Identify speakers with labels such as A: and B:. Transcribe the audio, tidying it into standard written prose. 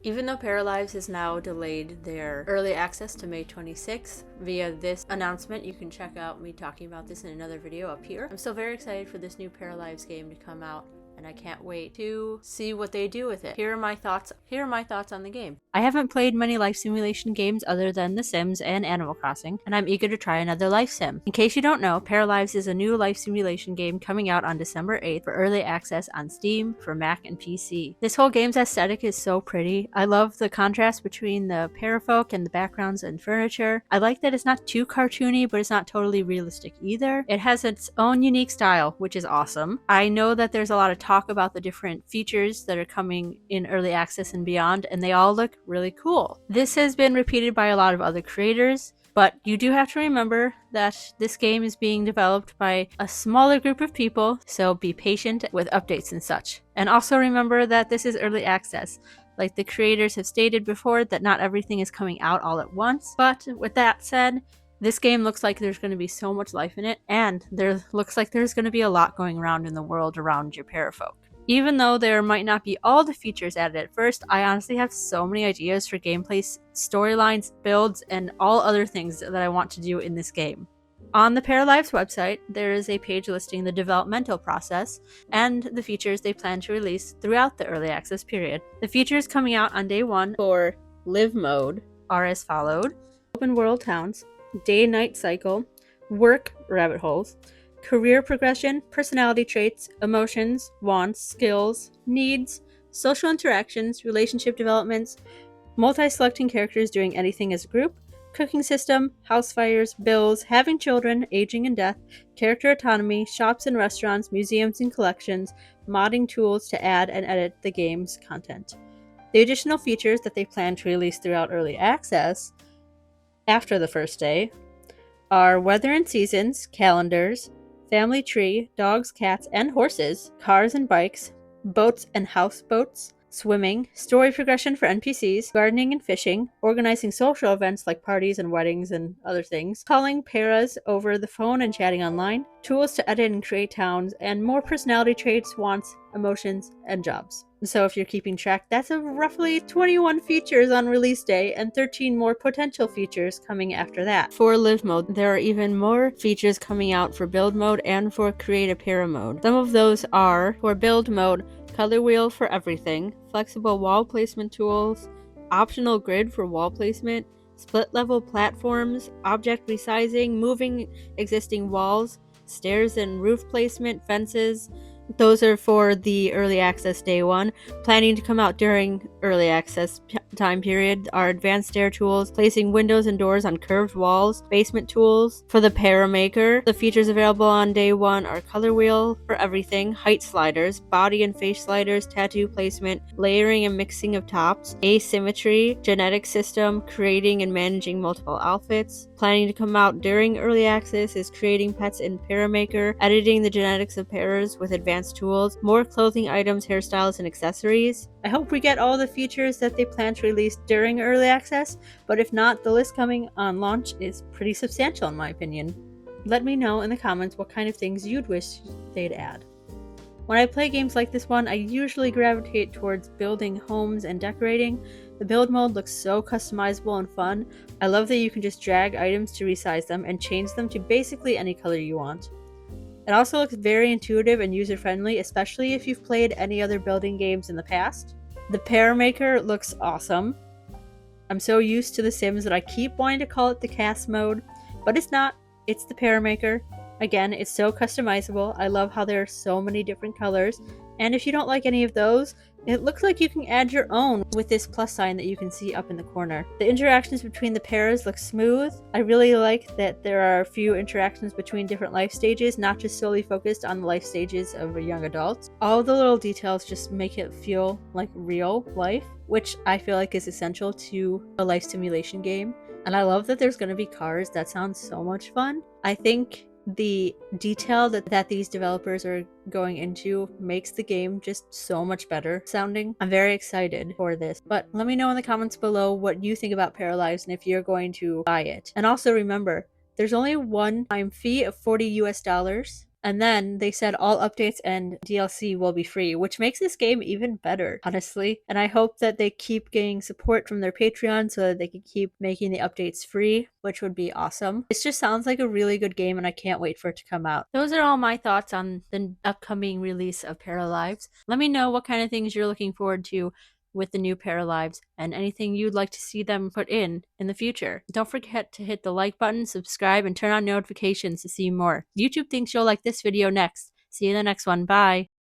A: Even though Paralives has now delayed their early access to May 26th, via this announcement, you can check out me talking about this in another video up here. I'm still very excited for this new Paralives game to come out, and I can't wait to see what they do with it. Here are my thoughts on the game. I haven't played many life simulation games other than The Sims and Animal Crossing, and I'm eager to try another life sim. In case you don't know, Paralives is a new life simulation game coming out on December 8th for early access on Steam for Mac and PC. This whole game's aesthetic is so pretty. I love the contrast between the parafolk and the backgrounds and furniture. I like that it's not too cartoony, but it's not totally realistic either. It has its own unique style, which is awesome. I know that there's a lot of talk about the different features that are coming in early access and beyond, and they all look really cool. This has been repeated by a lot of other creators, but you do have to remember that this game is being developed by a smaller group of people, so be patient with updates and such. And also remember that this is early access. Like the creators have stated before, that not everything is coming out all at once. But with that said, this game looks like there's going to be so much life in it, and there looks like there's going to be a lot going around in the world around your parafolk. Even though there might not be all the features added at first, I honestly have so many ideas for gameplay, storylines, builds, and all other things that I want to do in this game. On the Paralives website, there is a page listing the developmental process and the features they plan to release throughout the early access period. The features coming out on day 1 for Live Mode are as followed: Open World Towns, Day-Night Cycle, Work Rabbit Holes, Career Progression, Personality Traits, Emotions, Wants, Skills, Needs, Social Interactions, Relationship Developments, Multi-selecting characters doing anything as a group, Cooking System, House Fires, Bills, Having Children, Aging and Death, Character Autonomy, Shops and Restaurants, Museums and Collections, Modding Tools to add and edit the game's content. The additional features that they plan to release throughout early access after the first day are Weather and Seasons, Calendars, Family Tree, Dogs, Cats, and Horses, Cars and Bikes, Boats and Houseboats, Swimming, Story Progression for NPCs, Gardening and Fishing, Organizing social events like parties and weddings and other things, Calling paras over the phone and chatting online, Tools to edit and create towns, and more personality traits, wants, emotions, and jobs. So if you're keeping track, that's a roughly 21 features on release day and 13 more potential features coming after that. For Live Mode, there are even more features coming out for Build Mode and for Create a Para Mode. Some of those are, for Build Mode, Color Wheel for everything, flexible wall placement tools, optional grid for wall placement, split level platforms, object resizing, moving existing walls, stairs and roof placement, fences. Those are for the early access day 1. Planning to come out during early access time period are advanced stair tools, placing windows and doors on curved walls, basement tools. For the Paramaker, the features available on day 1 are color wheel for everything, height sliders, body and face sliders, tattoo placement, layering and mixing of tops, asymmetry, genetic system, creating and managing multiple outfits. Planning to come out during early access is creating pets in Paramaker, editing the genetics of paras with advanced tools, more clothing items, hairstyles, and accessories. I hope we get all the features that they plan to release during early access, but if not, the list coming on launch is pretty substantial in my opinion. Let me know in the comments what kind of things you'd wish they'd add. When I play games like this one, I usually gravitate towards building homes and decorating. The build mode looks so customizable and fun. I love that you can just drag items to resize them and change them to basically any color you want. It also looks very intuitive and user-friendly, especially if you've played any other building games in the past. The Paramaker looks awesome. I'm so used to The Sims that I keep wanting to call it the cast mode, but it's not. It's the Paramaker. Again, it's so customizable. I love how there are so many different colors, and if you don't like any of those, it looks like you can add your own with this plus sign that you can see up in the corner. The interactions between the paras look smooth. I really like that there are a few interactions between different life stages, not just solely focused on the life stages of a young adult. All the little details just make it feel like real life, which I feel like is essential to a life simulation game. And I love that there's going to be cars. That sounds so much fun. I think the detail that these developers are going into makes the game just so much better sounding. I'm very excited for this, but let me know in the comments below what you think about Paralives and if you're going to buy it. And also remember, there's only one time fee of $40 US, And then they said all updates and DLC will be free, which makes this game even better, honestly. And I hope that they keep getting support from their Patreon so that they can keep making the updates free, which would be awesome. This just sounds like a really good game and I can't wait for it to come out. Those are all my thoughts on the upcoming release of Paralives. Let me know what kind of things you're looking forward to with the new Paralives and anything you'd like to see them put in the future. Don't forget to hit the like button, subscribe, and turn on notifications to see more. YouTube thinks you'll like this video next. See you in the next one. Bye.